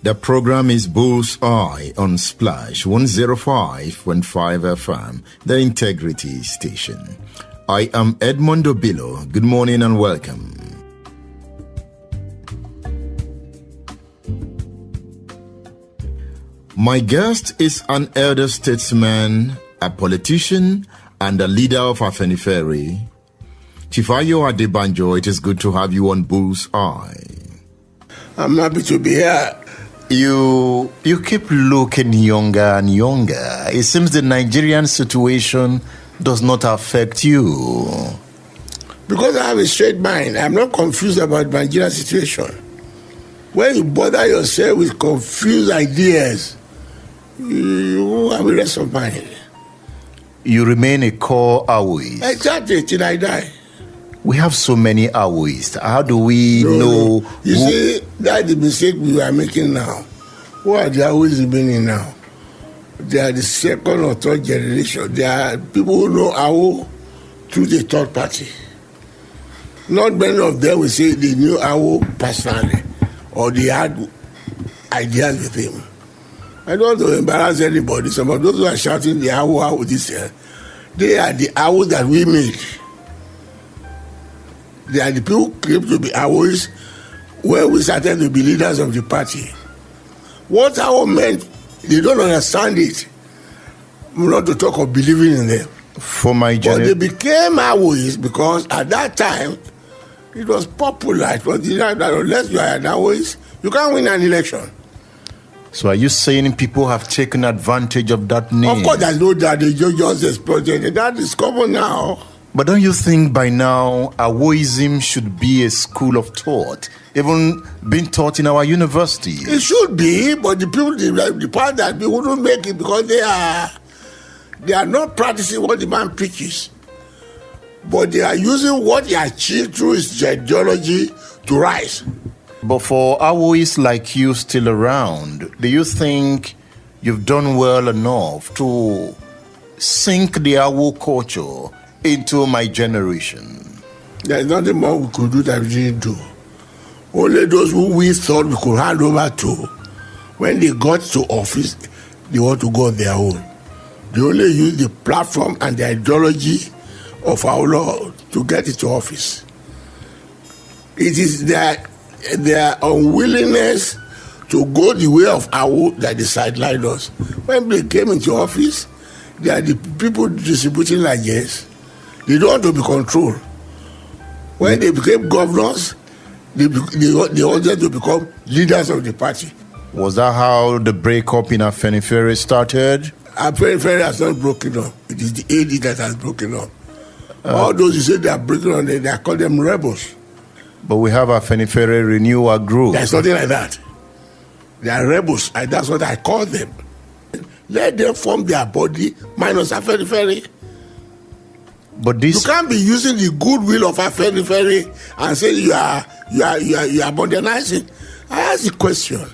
The program is Bull's Eye on Splash 105.5 FM, the Integrity Station. I am Edmondo Bilo. Good morning and welcome. My guest is an elder statesman, a politician, and a leader of Afenifere. Chief Ayo Adebanjo, it is good to have you on Bull's Eye. I'm happy to be here. You keep looking younger and younger. It seems the Nigerian situation does not affect you. Because I have a straight mind, I'm not confused about Nigerian situation. When you bother yourself with confused ideas, you have a rest of mind. You remain a core Awoist. Exactly, till I die. We have so many Awoists. How do we know? No. You see, that's the mistake we are making now. Who are the Awoists remaining now? They are the second or third generation. They are people who know Awo through the third party. Not many of them will say they knew Awo personally or they had ideas with him. I don't want to embarrass anybody. Some of those who are shouting the Awo this year, they are the Awo that we made. They are the people who claim to be Awoists when we started to be leaders of the party. What Awo meant, they don't understand it. Not to talk of believing in them. For my But they became Awoists because at that time, it was popular. It was that unless you are an Awoist, you can't win an election. So are you saying people have taken advantage of that name? Of course, I know that they just exploited it. That is common now. But don't you think by now Awoism should be a school of thought, even being taught in our universities? It should be, but the people, the part that we wouldn't make it because they are not practicing what the man preaches. But they are using what he achieved through his ideology to rise. But for Awoists like you still around, do you think you've done well enough to sink the Awo culture into my generation? There is nothing more we could do that we didn't do. Only those who we thought we could hand over to, when they got to office, they want to go on their own. They only use the platform and the ideology of our law to get into office. It is their unwillingness to go the way of our that they sidelined us. When they came into office, they are the people distributing largesse. They don't want to be controlled. When they became governors, they wanted to become leaders of the party. Was that how the breakup in Afenifere started? Afenifere has not broken up. It is the AD that has broken up. All those who say they are breaking up, they are called them rebels. But we have Afenifere Renewal Group. There's nothing like that. They are rebels, and that's what I call them. Let them form their body minus Afenifere. But this, you can't be using the goodwill of Afenifere and say you are modernizing. I ask the question: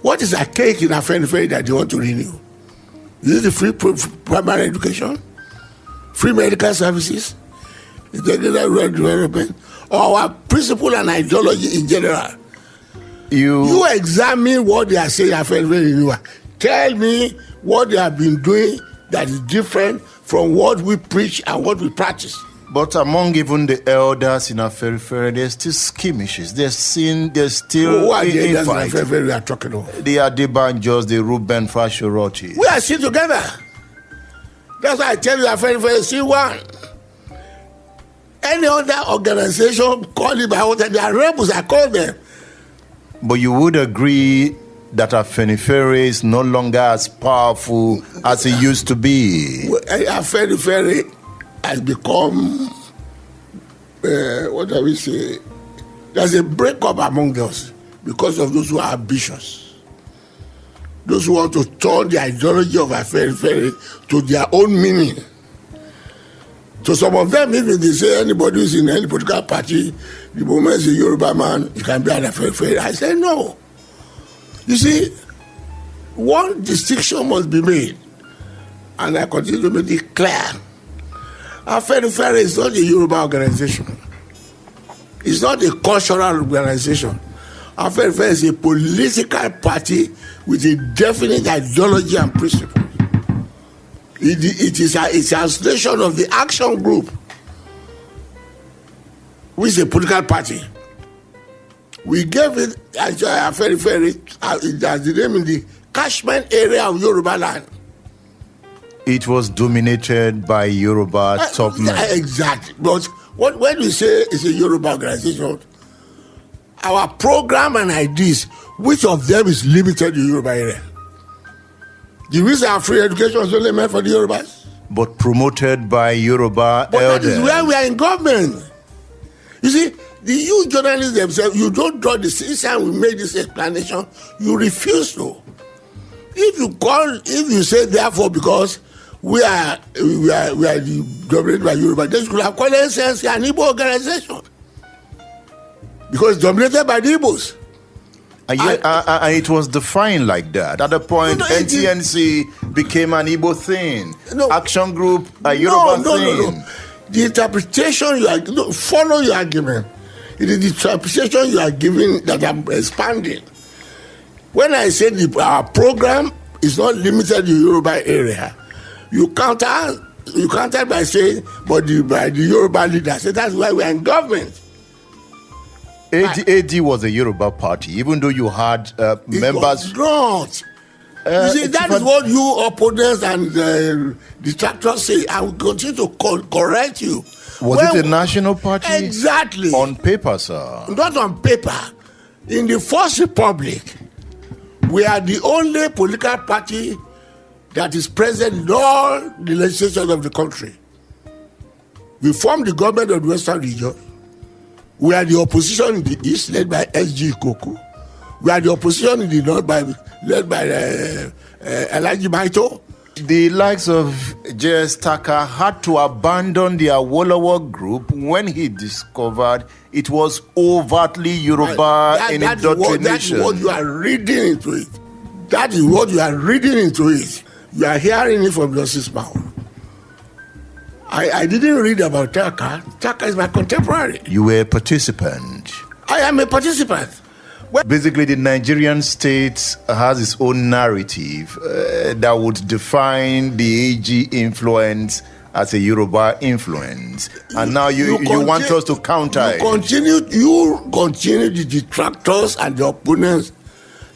what is a cake in Afenifere that they want to renew? Is it the free primary education, free medical services, integrated rural development, or our principle and ideology in general? You examine what they are saying Afenifere renewal. Tell me what they have been doing that is different from what we preach and what we practice. But among even the elders in Afenifere, there's still skirmishes. There's still who are the elders in Afenifere we are talking about? The Adebanjos, the Ruben Fashoroti. We are still together. That's why I tell you Afenifere is still one. Any other organization, call it by what they are rebels, I call them. But you would agree that Afenifere is no longer as powerful as it used to be. Afenifere has become, what do we say? There's a breakup among us because of those who are ambitious. Those who want to turn the ideology of Afenifere to their own meaning. So some of them, even they say anybody who's in any political party, the moment is a Yoruba man, you can be an Afenifere. I say no. You see, one distinction must be made, and I continue to make it clear. Afenifere is not a Yoruba organization. It's not a cultural organization. Afẹ́nifẹ́re is a political party with a definite ideology and principle. It is a translation of the Action Group, which is a political party. We gave it Afẹ́nifẹ́re as the name in the catchment area of Yoruba land. It was dominated by Yoruba top men. Exactly. But when we say it's a Yoruba organization, our program and ideas, which of them is limited to Yoruba area? The reason our free education is only meant for the Yorubas? But promoted by Yoruba but elders. That is where we are in government. You see, the you journalists themselves, you don't draw the since we made this explanation, you refuse to. If you say therefore because we are dominated by Yoruba, then you could have called NCNC an Igbo organization. Because it's dominated by the Igbos. And it was defined like that. At the point, NTNC became an Igbo thing. Action Group, a Yoruba thing. No. The interpretation follow your argument. It is the interpretation you are giving that I'm expanding. When I say our program is not limited to Yoruba area, you counter by saying, by the Yoruba leaders. So that's why we are in government. AD was a Yoruba party, even though you had members. Was not. You see, that is what you opponents and detractors say. I will continue to correct you. Was it a national party? Exactly. On paper, sir. Not on paper. In the First Republic, we are the only political party that is present in all the legislatures of the country. We formed the government of the Western region. We are the opposition in the East, led by S.G. Koku. We are the opposition in the North, led by Elijah Maito. The likes of J.S. Tucker had to abandon the Awolowo group when he discovered it was overtly Yoruba in indoctrination. That's what you are reading into it. That is what you are reading into it. You are hearing it from Justice mouth. I didn't read about Tucker. Tucker is my contemporary. You were a participant. I am a participant. Basically, the Nigerian state has its own narrative that would define the AG influence as a Yoruba influence. And now you want us to counter it. You continue the detractors and the opponents.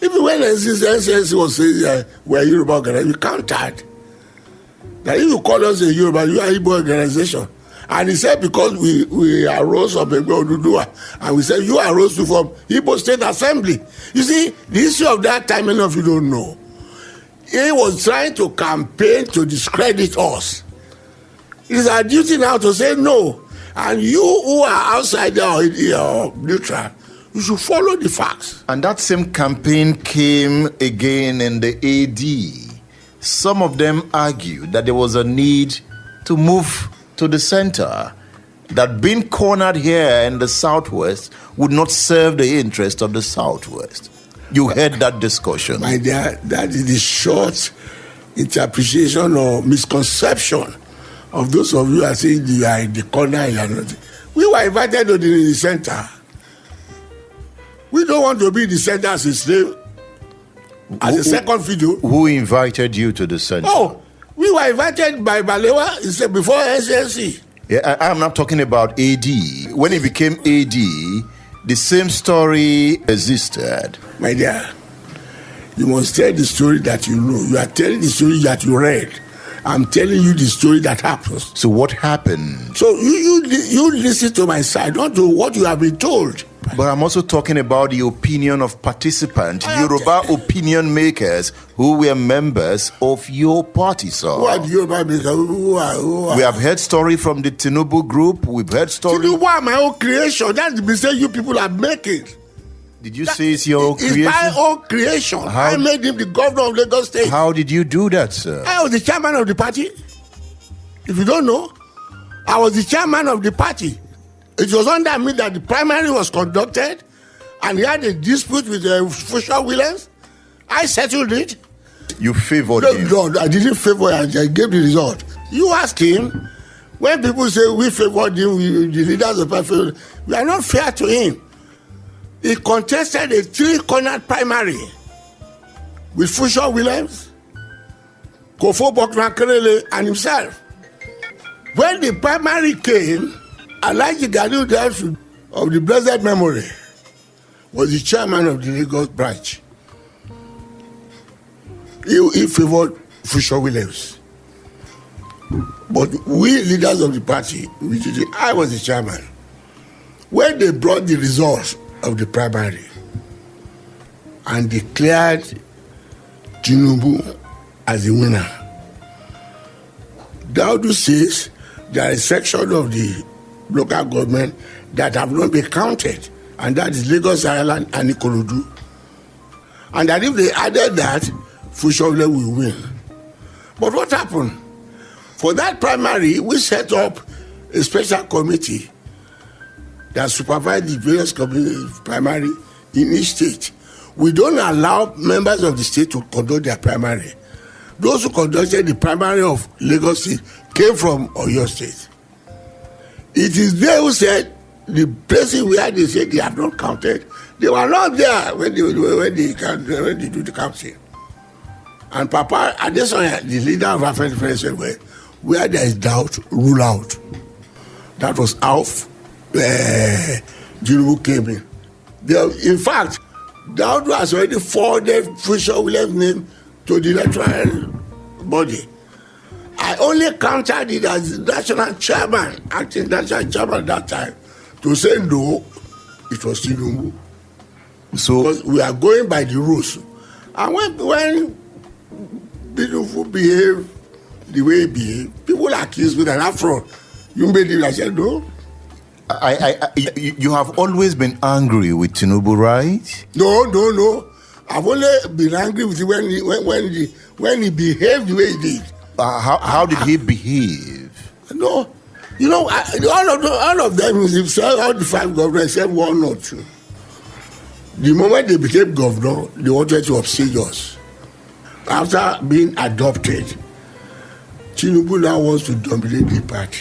Even when NCNC was saying we're a Yoruba organization, we countered. That if you call us a Yoruba, you are an Igbo organization. And he said because we arose from Igbo Oduduwa, and we said you arose from Igbo State Assembly. You see, the issue of that time, many of you don't know. He was trying to campaign to discredit us. It is our duty now to say no. And you who are outside or neutral, you should follow the facts. And that same campaign came again in the AD. Some of them argued that there was a need to move to the center, that being cornered here in the Southwest would not serve the interest of the Southwest. You heard that discussion. My dear, that is the short interpretation or misconception of those of you who are saying you are in the corner. You are not. We were invited to the center. We don't want to be in the center as a slave. As a second video. Who invited you to the center? Oh, we were invited by Balewa. He said before SNC. Yeah, I'm not talking about AD. When he became AD, the same story existed. My dear, you must tell the story that you know. You are telling the story that you read. I'm telling you the story that happens. So what happened? So you listen to my side, not to what you have been told. But I'm also talking about the opinion of participants, Yoruba opinion makers who were members of your party, sir. Who are the Yoruba makers? Who are? We have heard story from the Tinubu group. We've heard story. Tinubu are my own creation. That's the mistake you people are making. Did you say it's your own creation? It's my own creation. I made him the governor of Lagos State. How did you do that, sir? I was the chairman of the party. If you don't know, I was the chairman of the party. It was under me that the primary was conducted, and he had a dispute with Fushua Williams. I settled it. You favored him? No, I didn't favor him. I gave the result. You ask him, when people say we favored him, the leaders of the party, we are not fair to him. He contested a three-cornered primary with Funsho Williams, Kofo Bokna-Akerele, and himself. When the primary came, Alhaji Ganiu Daisu of the blessed memory was the chairman of the Lagos branch. He favored Funsho Williams. But we leaders of the party, I was the chairman. When they brought the results of the primary and declared Tinubu as the winner, Daudu says there is a section of the local government that have not been counted, and that is Lagos Island and Ikorodu. And that if they added that, Funsho Williams will win. But what happened? For that primary, we set up a special committee that supervised the various primary in each state. We don't allow members of the state to conduct their primary. Those who conducted the primary of Lagos State came from Oyo State. It is they who said the places where they said they have not counted, they were not there when they do the counting. And Papa Adesanya, the leader of our federation, said, where there is doubt, rule out. That was how Tinubu came in. In fact, Daudu has already forwarded Funsho Williams' name to the electoral body. I only counted it as national chairman, acting national chairman at that time, to say no, it was Tinubu. So because we are going by the rules. And when Tinubu behaved the way he behaved, people accused me that afro. You made it, I said no. You have always been angry with Tinubu, right? No. I've only been angry with him when he behaved the way he did. How did he behave? No, all of them himself, all the five governors, except one or two. The moment they became governor, they wanted to upstage us. After being adopted, Tinubu now wants to dominate the party.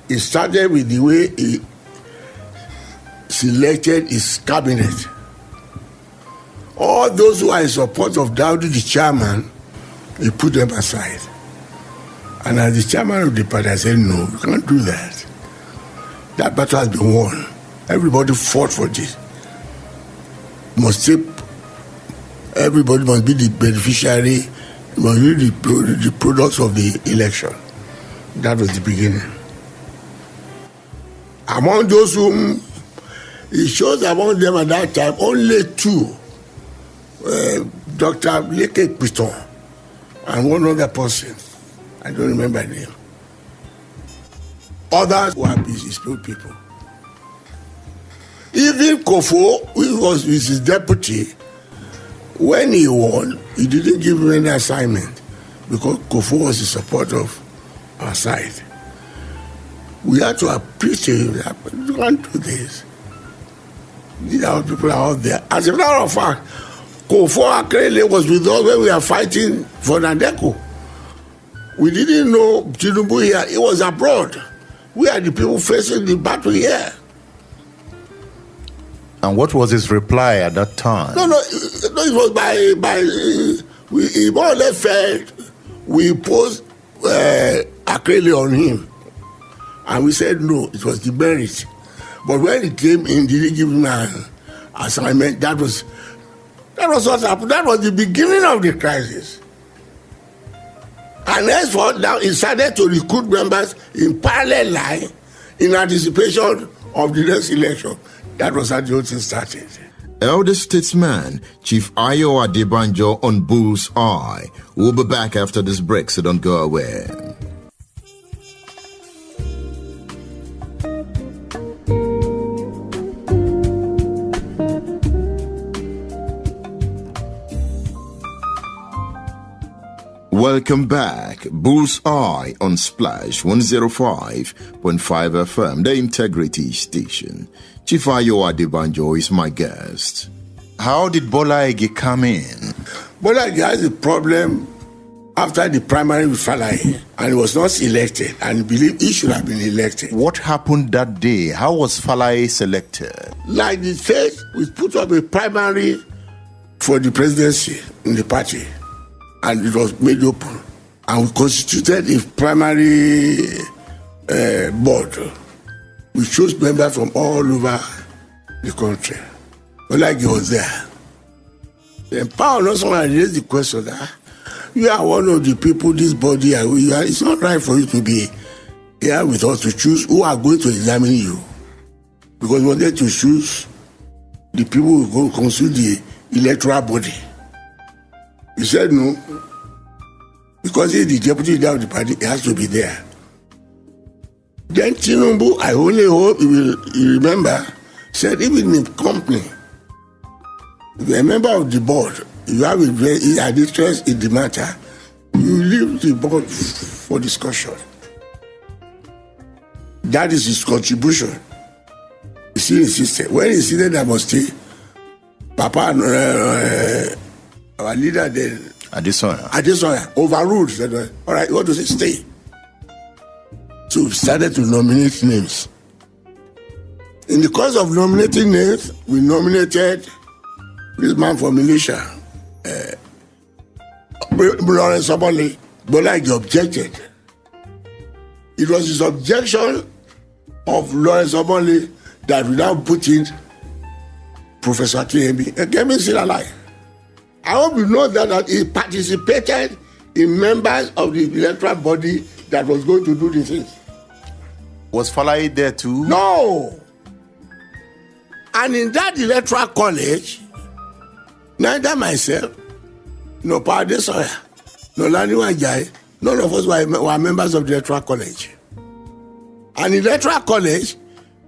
It started with the way he selected his cabinet. All those who are in support of Daudu, the chairman, he put them aside. And as the chairman of the party, I said, no, you can't do that. That battle has been won. Everybody fought for this. Everybody must be the beneficiary, must be the products of the election. That was the beginning. Among those whom it shows among them at that time, only two, Dr. Leke Piton and one other person, I don't remember the name. Others were peaceful people. Even Kofo, who was with his deputy, when he won, he didn't give him any assignment because Kofo was in support of our side. We had to appreciate that. You can't do this. These are people out there. As a matter of fact, Kofo Akerele was with us when we were fighting for Nadeko. We didn't know Tinubu here. He was abroad. We are the people facing the battle here. And what was his reply at that time? No, it was he more or less felt we imposed Akerele on him. And we said no, it was the merit. But when he came in, didn't give him an assignment. That was what happened. That was the beginning of the crisis. And henceforth, now he started to recruit members in parallel line in anticipation of the next election. That was how the whole thing started. Elder statesman Chief Ayo Adebanjo on Bull's Eye. We'll be back after this break, so don't go away. Welcome back. Bull's Eye on Splash 105.5 FM, the Integrity Station. Chief Ayo Adebanjo is my guest. How did Bola Ige come in? Bola Ige has a problem after the primary with Falaye, and he was not elected, and he believed he should have been elected. What happened that day? How was Falaye selected? Like the state, we put up a primary for the presidency in the party, and it was made open. And we constituted a primary board. We chose members from all over the country. But like he was there. Then Power also raised the question that you are one of the people, this body, it's not right for you to be here with us to choose who are going to examine you. Because we wanted to choose the people who go constitute the electoral body. He said no. Because he's the deputy leader of the party, he has to be there. Then Tinubu, I only hope you remember, said even in the company, if you're a member of the board, you have an interest in the matter, you leave the board for discussion. That is his contribution. He still insisted. When he insisted I must stay, Papa, our leader then, Adesoya overruled. Said, all right, you want to say stay. So we started to nominate names. In the course of nominating names, we nominated this man for militia, Lawrence Obole. Bola objected. It was his objection of Lawrence Obole that we now put in Professor Akemi. Akemi is still alive. I hope you know that he participated in members of the electoral body that was going to do the things. Was Falaye there too? No. And in that electoral college, neither myself, no Power Adesoya, no Laniwa Ajayi, none of us were members of the electoral college. And in the electoral college,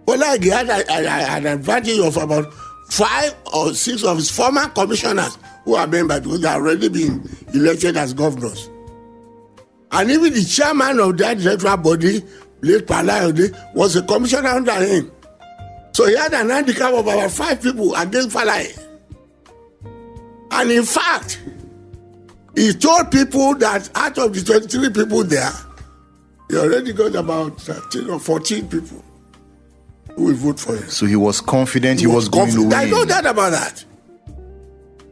Bola had an advantage of about 5 or 6 of his former commissioners who are members because they have already been elected as governors. And even the chairman of that electoral body, Late Chief was a commissioner under him. So he had an handicap of about 5 people against Falaye. And in fact, he told people that out of the 23 people there, he already got about 13 or 14 people who will vote for him. So he was confident he was going to win. I know that about that.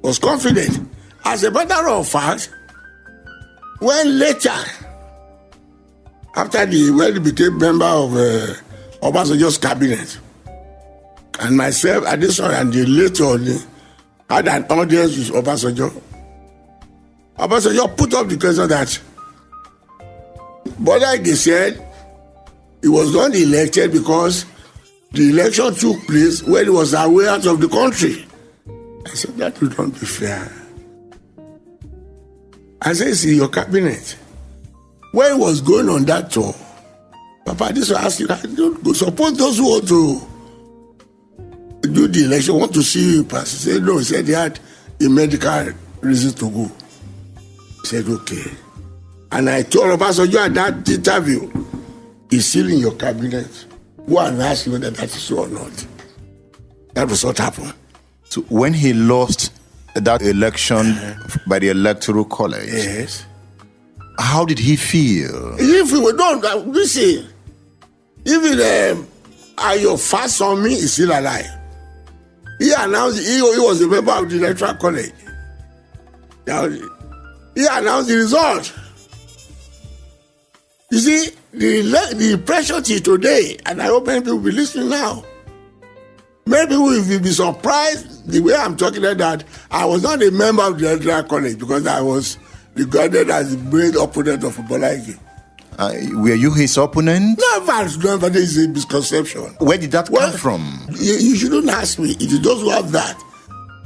Was confident. As a matter of fact, when later, when he became member of Obasanjo's cabinet, and myself, Adesoya, and the later had an audience with Obasanjo. Obasanjo put up the question that Bola said he was not elected because the election took place when he was away out of the country. I said, that would not be fair. I said, it's in your cabinet. When he was going on that tour, Papa, this was asking, don't go. Suppose those who want to do the election want to see you pass. He said, no. He said they had a medical reason to go. He said, okay. And I told Obasanjo at that interview, he's still in your cabinet. Go and ask him whether that is so or not. That was what happened. So when he lost that election by the Electoral College, yes, how did he feel? If he were done, listen, even Ayo fast on me is still alive. He announced he was a member of the Electoral College. He announced the result. You see, the pressure till today, and I hope many people will be listening now. Many people will be surprised the way I'm talking about that I was not a member of the Electoral College because I was regarded as the great opponent of Bola. Were you his opponent? Never. There is a misconception. Where did that come from? You shouldn't ask me. It is those who have that.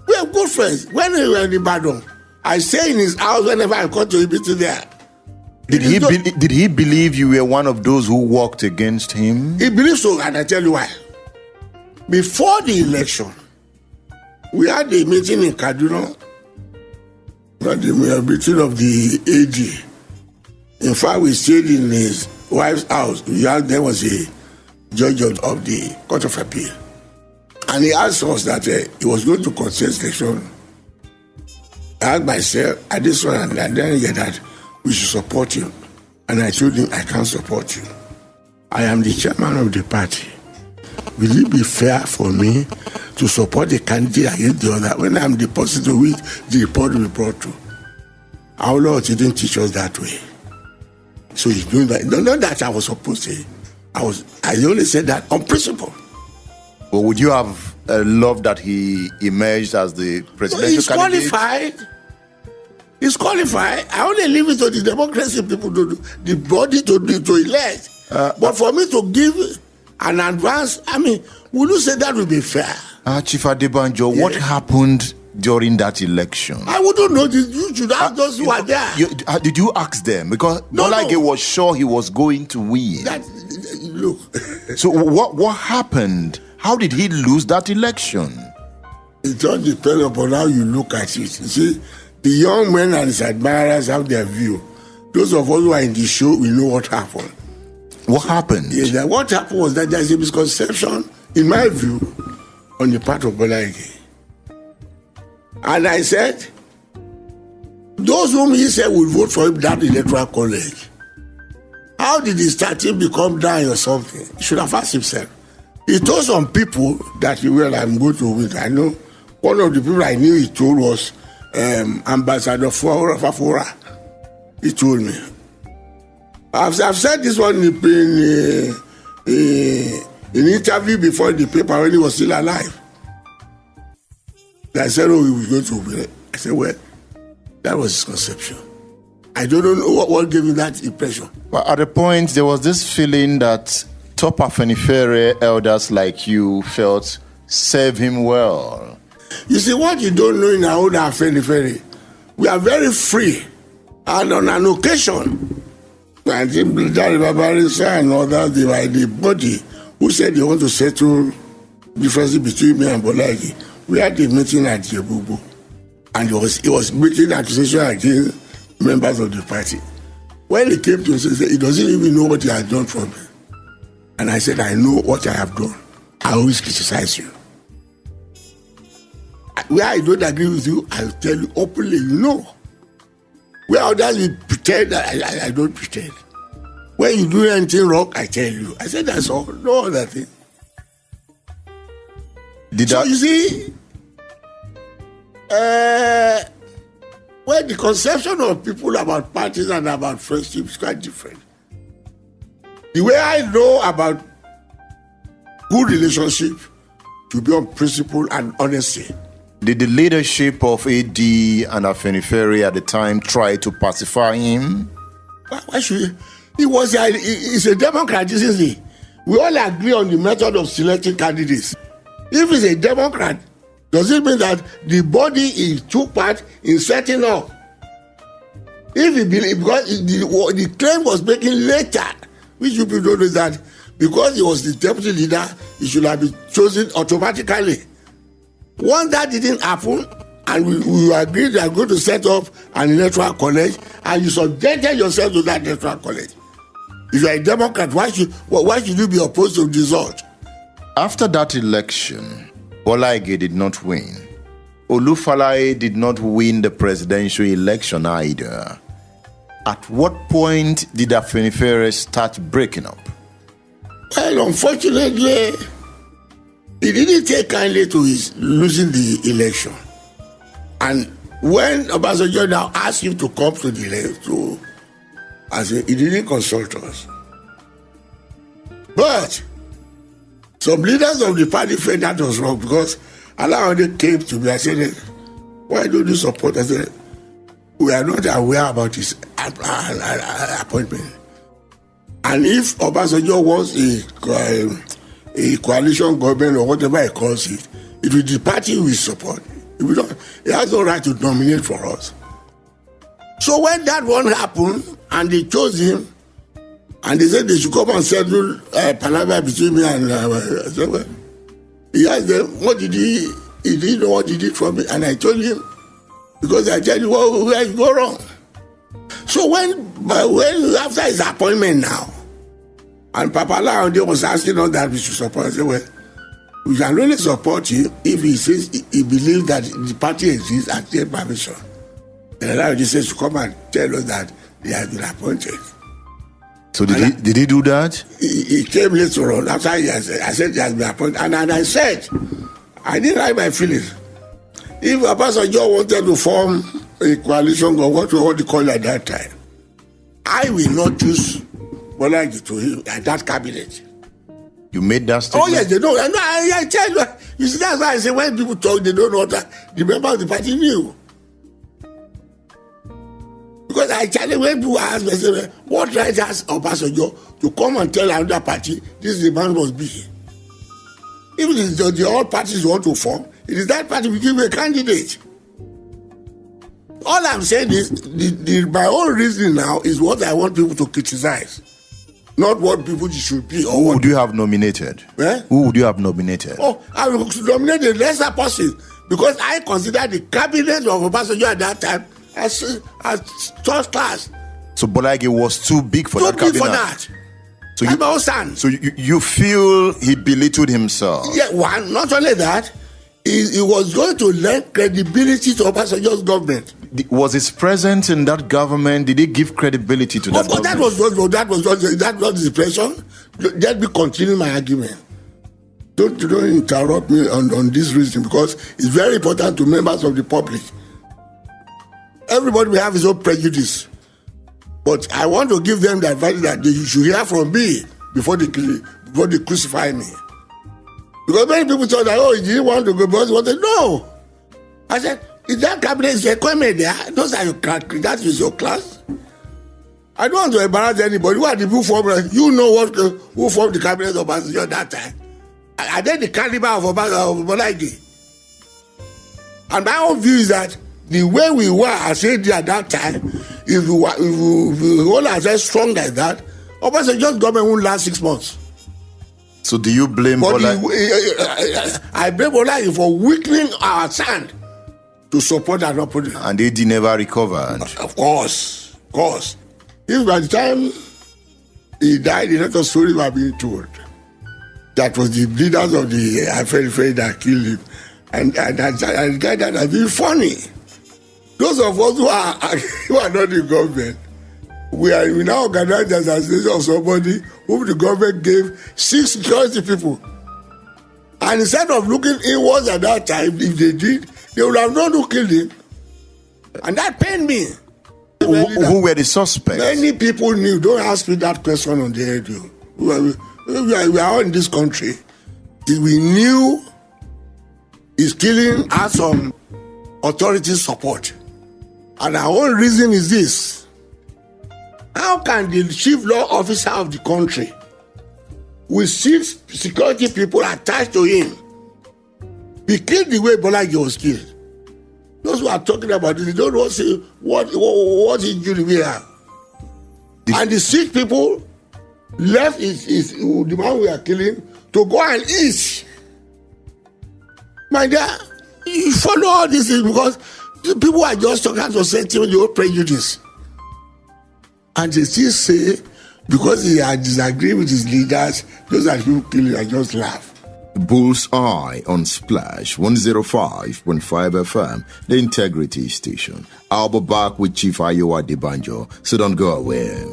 We are good friends. When we were in Ibadan, I stay in his house whenever I come to Ibitu there. Did he believe you were one of those who worked against him? He believes so, and I tell you why. Before the election, we had a meeting in Kaduna, not the meeting of the AG. In fact, we stayed in his wife's house. There was a judge of the Court of Appeal. And he asked us that he was going to contest election. I asked myself, at this one, and then that we should support him. And I told him, I can't support you. I am the chairman of the party. Will it be fair for me to support the candidate against the other when I'm the person to which the report will be brought to? Our Lord didn't teach us that way. So he's doing that. Not that I was supposed to. I only said that on principle. But would you have loved that he emerged as the presidential He's candidate? qualified. He's qualified. I only leave it to the democracy people to do, the body to elect. But for me to give an advance, would you say that would be fair? Chief Adebanjo, what happened during that election? I wouldn't know this. You should ask those who are there. Did you ask them? Because No. was sure he was going to win. Look. So what happened? How did he lose that election? It all depends upon how you look at it. You see, the young men and his admirers have their view. Those of us who are in the show, we know what happened. What happened? What happened was that there's a misconception, in my view, on the part of Bola Ige. And I said, those whom he said would vote for him that electoral college, how did his starting become dry or something? He should have asked himself. He told some people that, I'm going to win. I know one of the people I knew he told was Ambassador Fafora. He told me. I've said this one in interview before in the paper when he was still alive. I said, he was going to win. I said, well, that was his conception. I don't know what gave him that impression. But at the point, there was this feeling that top Afenifere elders like you felt serve him well. You see, what you don't know in our own Afenifere, we are very free. And on an occasion, I think Barisa and others, they were the body who said they want to settle differences between me and Bola Ige. We had a meeting at Jebubu, and he was making accusation against members of the party. When he came to us, he said he doesn't even know what he has done for me. And I said, I know what I have done. I always criticize you. Where I don't agree with you, I'll tell you openly, Where others will pretend, I don't pretend. When you do anything wrong, I tell you. I said, that's all. No other thing. You see, when the conception of people about parties and about friendship is quite different. The way I know about good relationship to be on principle and honesty. Did the leadership of AD and Afenifere at the time try to pacify him? Why should he? He's a Democrat, isn't he? We all agree on the method of selecting candidates. If he's a Democrat, does it mean that the body took part in setting up? If he believed, because the claim was making later, which you people don't know, that because he was the deputy leader, he should have been chosen automatically. Once that didn't happen, and we agreed they are going to set up an electoral college, and you subjected yourself to that electoral college. If you are a Democrat, why should you be opposed to the result? After that election, Bola Ige did not win. Olufalaye did not win the presidential election either. At what point did Afenifere start breaking up? Well, unfortunately, he didn't take kindly to his losing the election. And when Obasanjo now asked him to come to the election, he didn't consult us. But some leaders of the party felt that was wrong because Allah only came to me and said, why don't you support us? I said, we are not aware about his appointment. And if Obasanjo wants a coalition government or whatever he calls it, it will be the party we support. He has no right to nominate for us. So when that one happened and they chose him, and they said they should come and settle palaver between me and he asked them, what did he didn't know what he did for me. And I told him, because I tell you where you go wrong. So when after his appointment now, and Papa Laonde was asking us that we should support, I said, well, we can only support you if he says he believes that the party exists and take permission. And now he says to come and tell us that he has been appointed. So did he do that? He came later on after I said he has been appointed. And I said, I didn't like my feelings. If Obasanjo wanted to form a coalition or what you call it at that time, I will not choose Bolaji to him at that cabinet. You made that statement? Oh, yes, they know. I tell you. You see, that's why I say when people talk, they don't know what the member of the party knew. Because I tell you, when people ask me, what right has Obasanjo to come and tell another party this demand must be? Even if the all parties want to form, it is that party we give a candidate. All I'm saying is, my own reasoning now is what I want people to criticize, not what people should be. Who would you have nominated? Eh? Who would you have nominated? Oh, I will nominate the lesser person because I consider the cabinet of Obasanjo at that time as third class. So Bolaji was too big for that cabinet? Too big for that. So you feel he belittled himself? Yeah, one, not only that, he was going to lend credibility to Obasanjo's government. Was his presence in that government, did he give credibility to that government? That was the impression. Let me continue my argument. Don't interrupt me on this reason because it's very important to members of the public. Everybody will have his own prejudice. But I want to give them the advice that they should hear from me before they crucify me. Because many people thought that, he didn't want to go, but he wanted, no. I said, if that cabinet is requirement there, that is your class. I don't want to embarrass anybody. Who are the people formed? You know who formed the cabinet of Obasanjo at that time. I did the caliber of Bolaji. And my own view is that the way we were, I said at that time, if we hold ourselves strong like that, Obasanjo's government won't last 6 months. So do you blame Bolaji? I blame Bolaji for weakening our stand to support an opponent. And they never recovered. Of course. If by the time he died, a lot of stories were being told. That was the leaders of the Afenifere that killed him. And the guy that has been funny. Those of us who are not in government, we now organize the assassination of somebody whom the government gave 6 security people. And instead of looking inwards at that time, if they did, they would have known who killed him. And that pained me. Who were the suspects? Many people knew. Don't ask me that question on the radio. We are all in this country. We knew his killing had some authority support. And our own reason is this. How can the chief law officer of the country, with 6 security people attached to him, be killed the way Bolaji was killed? Those who are talking about this, they don't know what injury we have. And the 6 people left the man we are killing to go and eat. My dear, you follow all these things because the people are just talking to sentiment, your prejudice. And they still say, because he had disagreed with his leaders, those are people killing, I just laugh. Bull's Eye on Splash 105.5 FM, the Integrity Station. I'll be back with Chief Ayo Adebanjo, so don't go away.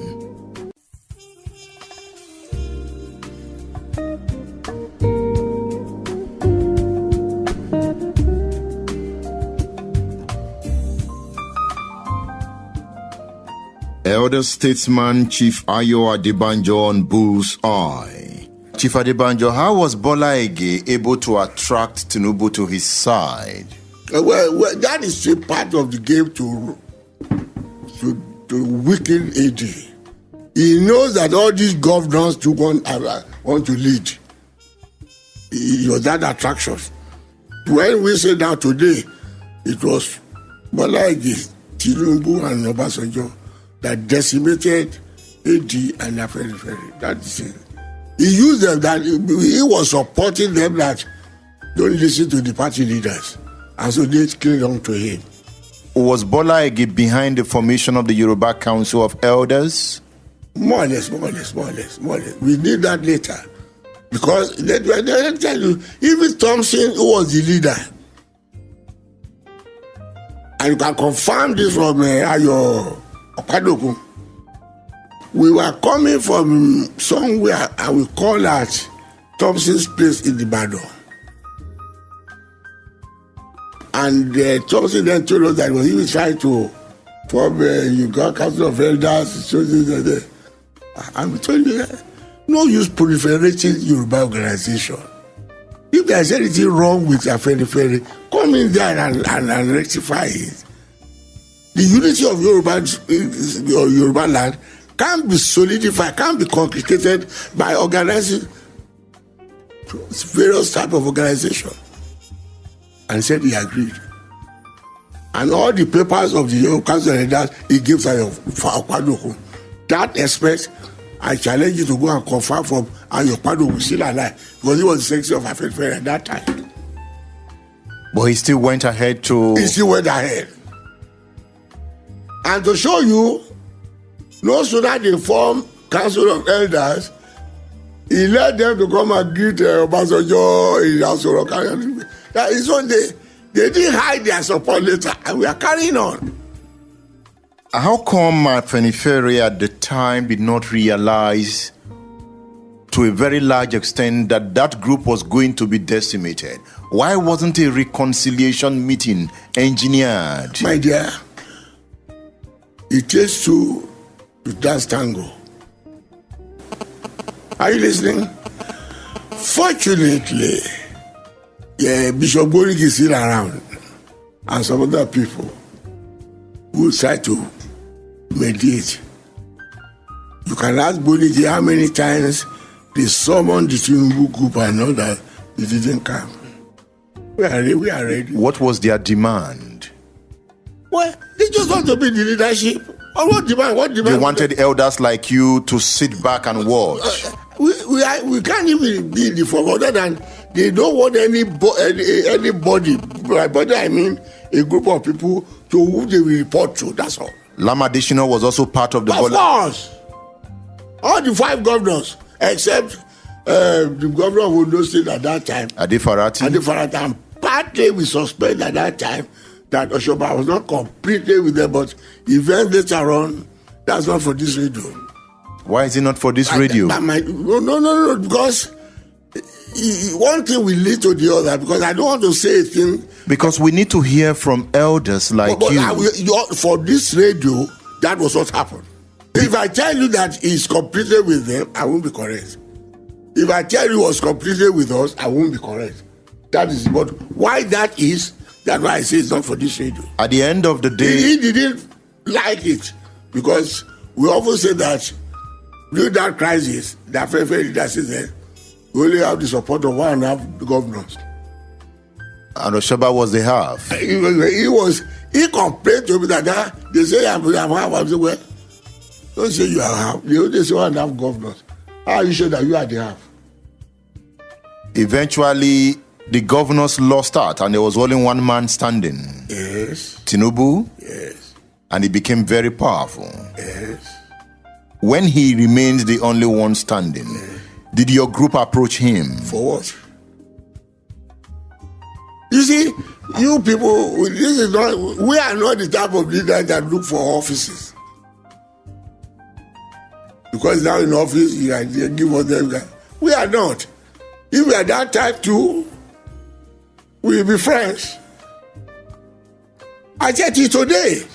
Elder statesman Chief Ayo Adebanjo on Bull's Eye. Chief Adebanjo, how was Bola Ige able to attract Tinubu to his side? Well, that is a part of the game to weaken AD. He knows that all these governors want to lead. It was that attraction. When we say now today, it was Bola Ige, Tinubu, and Obasanjo that decimated AD and Afenifere. That's it. He used them that he was supporting them that don't listen to the party leaders. And so they cling on to him. Was Bola Ige behind the formation of the Yoruba Council of Elders? More or less. We need that later. Because let me tell you, even Thompson, who was the leader, and you can confirm this from Ayo Adebanjo. We were coming from somewhere, and we call that Thompson's place in Ibadan. And Thompson then told us that he was trying to form you got Council of Elders. And we told you, no use proliferating Yoruba organization. If there's anything wrong with Afenifere, come in there and rectify it. The unity of Yoruba land can be solidified, can be concreted by organizing various type of organization. And he said he agreed. And all the papers of the Council of Elders, he gives for Adebanjo. That aspect, I challenge you to go and confirm from Ayo Adebanjo still alive, because he was the Secretary of Afenifere at that time. But he still went ahead to... He still went ahead. And to show you, no sooner they formed Council of Elders, he let them to come and greet Obasanjo in the House of Rock. That is when they didn't hide their support later, and we are carrying on. How come Afenifere at the time did not realize to a very large extent that that group was going to be decimated? Why wasn't a reconciliation meeting engineered? My dear, it takes two to dance tango. Are you listening? Fortunately, Bishop Borik is still around, and some other people who try to mediate. You can ask Borik how many times they summoned the Tinubu group and all that, they didn't come. We are ready. What was their demand? Well, they just want to be the leadership. Or what demand? They wanted elders like you to sit back and watch. We can't even be the form other than they don't want anybody. By body, I mean a group of people to whom they will report to. That's all. Lama Adesina was also part of the... Of course. All the 5 governors, except the governor of Ondo State at that time. Adefarati. And partly we suspect at that time that Oshoba was not completely with them, but events later on, that's not for this radio. Why is it not for this radio? No, because one thing will lead to the other, because I don't want to say a thing. Because we need to hear from elders like you. For this radio, that was what happened. If I tell you that he's completely with them, I won't be correct. If I tell you he was completely with us, I won't be correct. That is, but why that is, that's why I say it's not for this radio. At the end of the day... He didn't like it, because we often say that during that crisis, the Afenifere leadership said, we only have the support of 1.5 governors. And Oshoba was the half. He complained to me that they say I'm half. I said, well, don't say you are half. They only say 1.5 governors. How are you sure that you are the half? Eventually, the governors lost out, and there was only one man standing. Yes. Tinubu. Yes. And he became very powerful. Yes. When he remains the only one standing, did your group approach him? For what? You see, you people, we are not the type of leaders that look for offices. Because now in office, you give us them. We are not. If we are that type too, we will be friends. I said it today.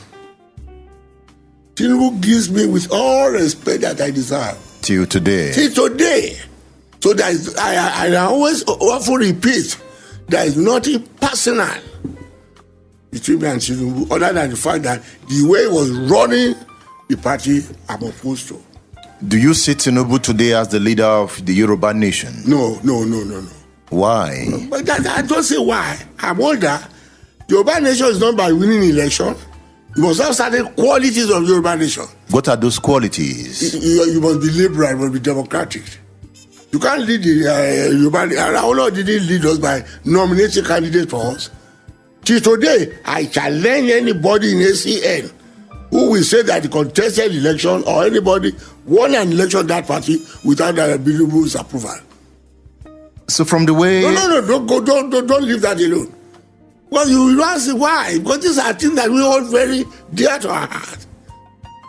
Tinubu gives me with all respect that I deserve. Till today. So that is, I always often repeat, there is nothing personal between me and Tinubu, other than the fact that the way he was running the party, I'm opposed to. Do you see Tinubu today as the leader of the Yoruba nation? No. Why? No, but I don't say why. I'm older. The Yoruba nation is not by winning election. You must have certain qualities of Yoruba nation. What are those qualities? You must be liberal, you must be democratic. You can't lead the Yoruba nation. Awolowo didn't lead us by nominating candidates for us. Till today, I challenge anybody in ACN who will say that the contested election or anybody won an election that party without the Bilubu's approval. So from the way... No, don't leave that alone. Well, you will ask why. Because these are things that we hold very dear to our heart.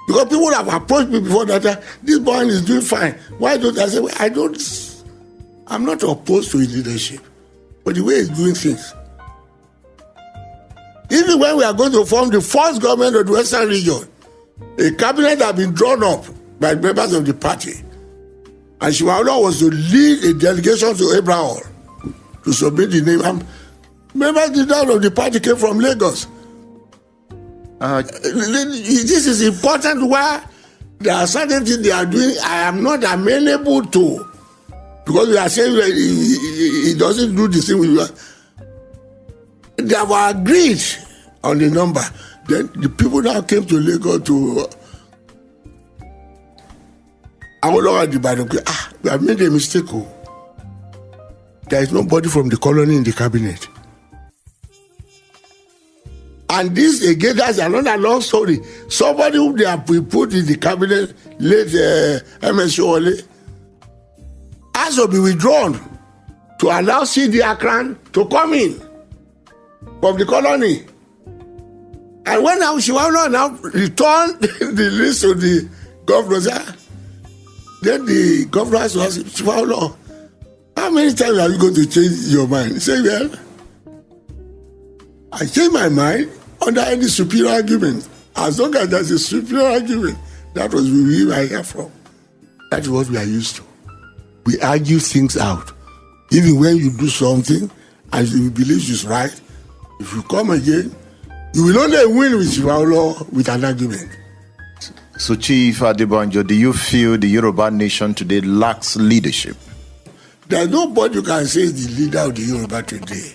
Because people have approached me before that this boy is doing fine. Why don't I say, well, I'm not opposed to his leadership, but the way he's doing things. Even when we are going to form the first government of the Western region, a cabinet has been drawn up by members of the party. And Chief Ayo Adebanjo was to lead a delegation to Abraham to submit the name. And members of the party came from Lagos. This is important why there are certain things they are doing I am not amenable to. Because we are saying that he doesn't do the thing with you. They have agreed on the number. Then the people now came to Lagos to awolowo Adebanjo. We have made a mistake. There is nobody from the colony in the cabinet. And this again, that's another long story. Somebody who they have put in the cabinet, late MS Showale, has to be withdrawn to allow C.D. Akran to come in from the colony. And when now Chief Ayo Adebanjo now returned the list to the governor, then the governor asked Chief Ayo Adebanjo, how many times are you going to change your mind? He said, well, I changed my mind under any superior argument. As long as there's a superior argument, that was where I hear from. That is what we are used to. We argue things out. Even when you do something and you believe it's right, if you come again, you will only win with Chief Ayo Adebanjo with an argument. So, Chief Adebanjo, do you feel the Yoruba nation today lacks leadership? There's nobody who can say is the leader of the Yoruba today.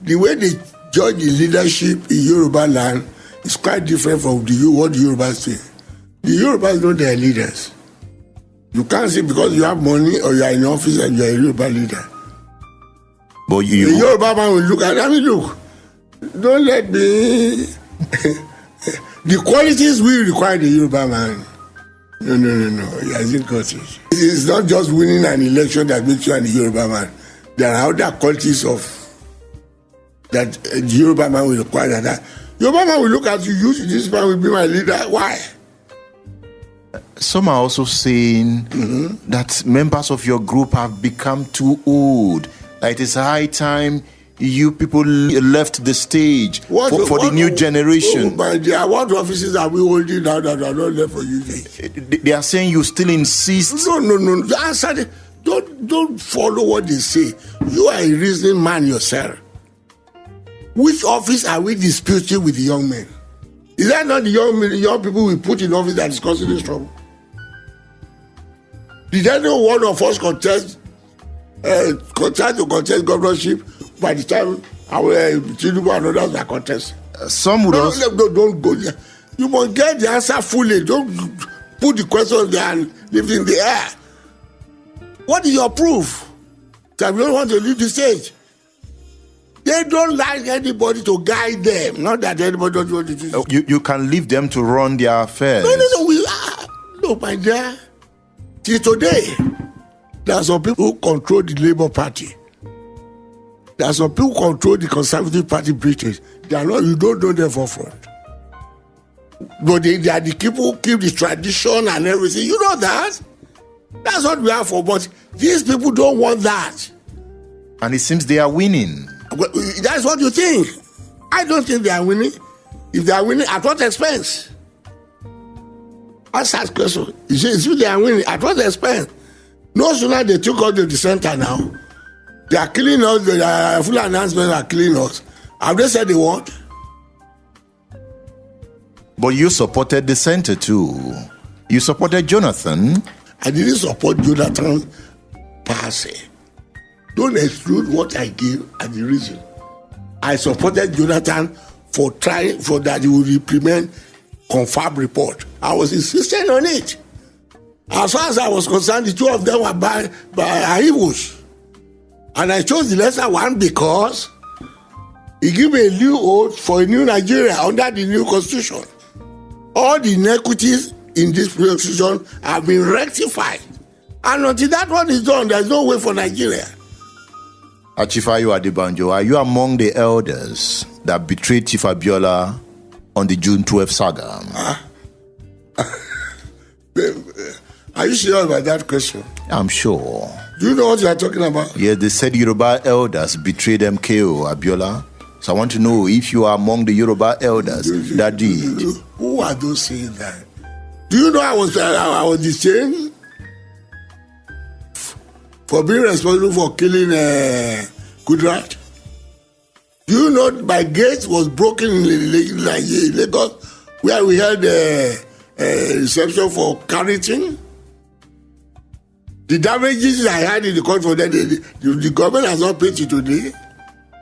The way they judge the leadership in Yoruba land is quite different from what the Yorubas say. The Yorubas know their leaders. You can't say because you have money or you are in office and you are a Yoruba leader. But the Yoruba man will look at, look, don't let me... The qualities we require the Yoruba man. No. He hasn't got it. It's not just winning an election that makes you an Yoruba man. There are other qualities that the Yoruba man will require. That Yoruba man will look at you, this man will be my leader. Why? Some are also saying that members of your group have become too old. That it is high time you people left the stage for the new generation. Oh, my dear, what offices are we holding now that are not left for you? They are saying you still insist. No. Don't follow what they say. You are a reasoning man yourself. Which office are we disputing with the young men? Is that not the young people we put in office that is causing this trouble? Did I know one of us contest governorship by the time our Tinubu and others are contesting? Some would also... Don't go there. You must get the answer fully. Don't put the question there and leave it in the air. What is your proof that we don't want to leave the stage? They don't like anybody to guide them. Not that anybody don't want to do it. You can leave them to run their affairs. No, my dear. Till today, there are some people who control the Labour Party. There are some people who control the Conservative Party British. They are not, you don't know them for front. But they are the people who keep the tradition and everything. You know that? That's what we are for. But these people don't want that. And it seems they are winning. That's what you think. I don't think they are winning. If they are winning, at what expense? Ask that question. You see, if they are winning, at what expense? No sooner they took out the center now, they are killing us, the full announcements are killing us. Have they said they want? But you supported the center too. You supported Jonathan. I didn't support Jonathan per se. Don't exclude what I gave as the reason. I supported Jonathan for trying for that he would implement confirmed report. I was insisting on it. As far as I was concerned, the two of them were by evils. And I chose the lesser one because he gave me a new oath for a new Nigeria under the new constitution. All the inequities in this constitution have been rectified. And until that one is done, there's no way for Nigeria. Chief Ayo Adebanjo, are you among the elders that betrayed Chief Abiola on the June 12th saga? Are you sure about that question? I'm sure. Do you know what you are talking about? Yes, they said Yoruba elders betrayed MKO Abiola. So I want to know if you are among the Yoruba elders that did. Who are those saying that? Do you know I was detained for being responsible for killing Kudrat? Do you know my gate was broken in Lagos, where we had a reception for Carrington? The damages I had in the court for that, the government has not paid it today.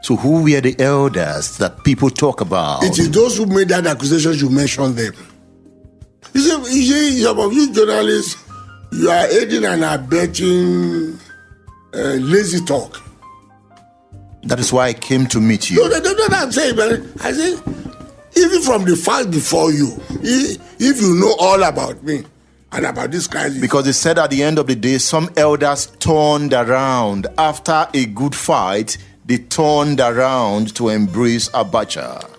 So who were the elders that people talk about? It is those who made that accusation, you mention them. You see, some of you journalists, you are aiding and abetting lazy talk. That is why I came to meet you. No, that's what I'm saying, but I say, even from the fact before you, if you know all about me and about this crisis. Because they said at the end of the day, some elders turned around. After a good fight, they turned around to embrace Abacha.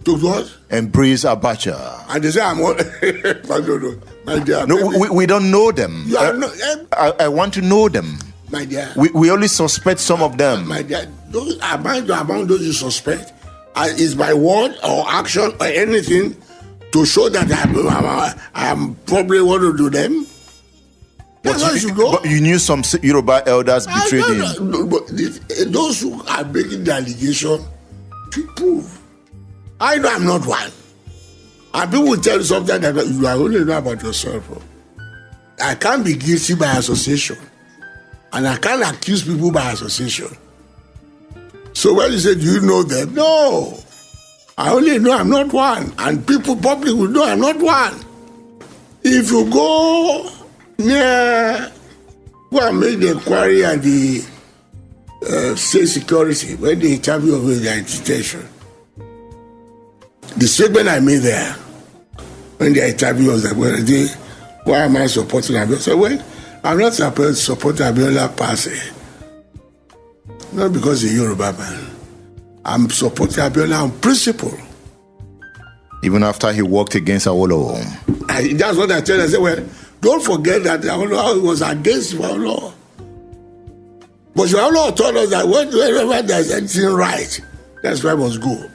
To what? Embrace Abacha. And they say, I'm all. My dear. No, we don't know them. You are not, I want to know them. My dear. We only suspect some of them. My dear, among those you suspect, is my word or action or anything to show that I'm probably one to do them? That's why you should go. But you knew some Yoruba elders betrayed him. No, but those who are making the allegation to prove. I know I'm not one. And people will tell you something that you only know about yourself. I can't be guilty by association. And I can't accuse people by association. So when you say, do you know them? No. I only know I'm not one. And people probably will know I'm not one. If you go near, go and make the inquiry at the state security, when they interview of their detention, the statement I made there, when they interview was like, why am I supporting Abiola? I said, well, I'm not supporting Abiola per se. Not because he's a Yoruba man. I'm supporting Abiola on principle. Even after he worked against awolowo. That's what I tell you. I said, well, don't forget that awolowo was against awolowo. But awolowo told us that whenever there's anything right, that's where I must go.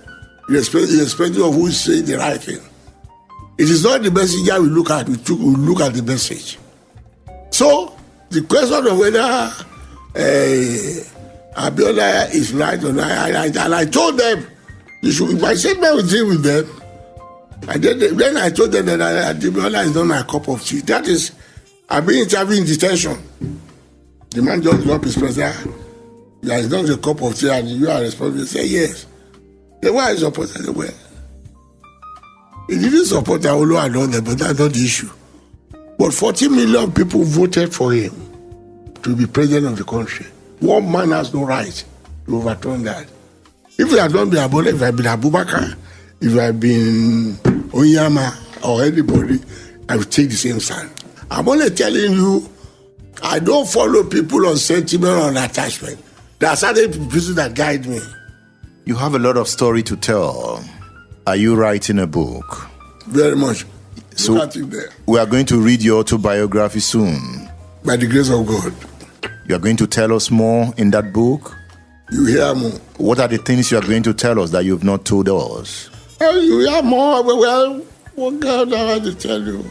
Irrespective of who is saying the right thing. It is not the messenger we look at, we look at the message. So, the question of whether Abiola is right or not, and I told them, my statement was deal with them. And then I told them that Abiola is not my cup of tea. That is, I've been interviewed in detention. The man just dropped his presence. Yeah, it's not a cup of tea and you are responsible. He said, yes. Then why is support? I said, well, he didn't support Awolowo and all that, but that's not the issue. But 40 million people voted for him to be president of the country. One man has no right to overturn that. If it had not been Abiola, if it had been Abubakar, if it had been Onyama or anybody, I would take the same stand. I'm only telling you, I don't follow people on sentiment or on attachment. There are certain people that guide me. You have a lot of story to tell. Are you writing a book? Very much. So we are going to read your autobiography soon. By the grace of God. You are going to tell us more in that book? You hear more. What are the things you are going to tell us that you've not told us? You hear more. Well, what God I want to tell you?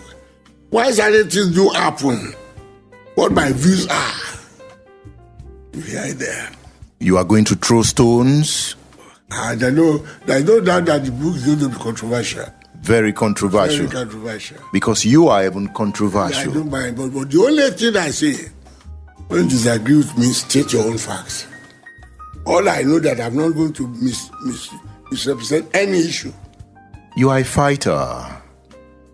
Why certain things do happen? What my views are. You hear it there. You are going to throw stones? And I know doubt that the book is going to be controversial. Very controversial. Very controversial. Because you are even controversial. I don't mind, but the only thing I say, when you disagree with me, state your own facts. All I know that I'm not going to misrepresent any issue. You are a fighter.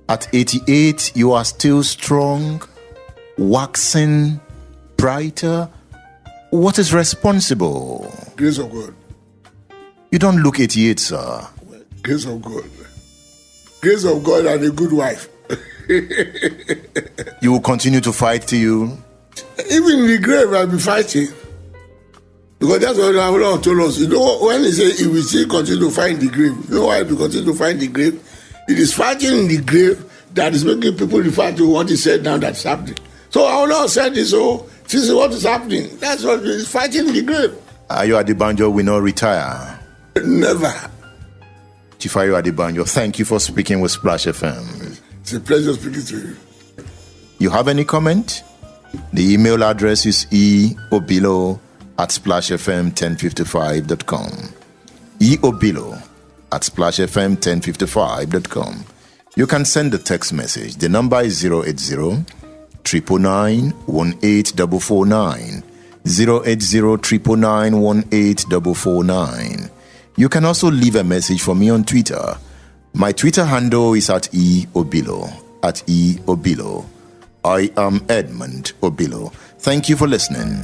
At 88, you are still strong, waxing brighter. What is responsible? Grace of God. You don't look 88, sir. Grace of God. Grace of God and a good wife. You will continue to fight till you? Even in the grave, I'll be fighting. Because that's what Awolowo told us. You know, when he said he will still continue to find the grave, you know why we continue to find the grave? It is fighting in the grave that is making people refer to what he said now that's happening. So Awolowo said this, so this is what is happening. That's what is fighting in the grave. Ayo Adebanjo will not retire. Never. Chief Ayo Adebanjo, thank you for speaking with Splash FM. It's a pleasure speaking to you. You have any comment? The email address is eobilo@splashfm1055.com. eobilo@splashfm1055.com. You can send a text message. The number is 080-999-18449. 080-999-18449. You can also leave a message for me on Twitter. My Twitter handle is @eobilo. I am Edmund Obilo. Thank you for listening.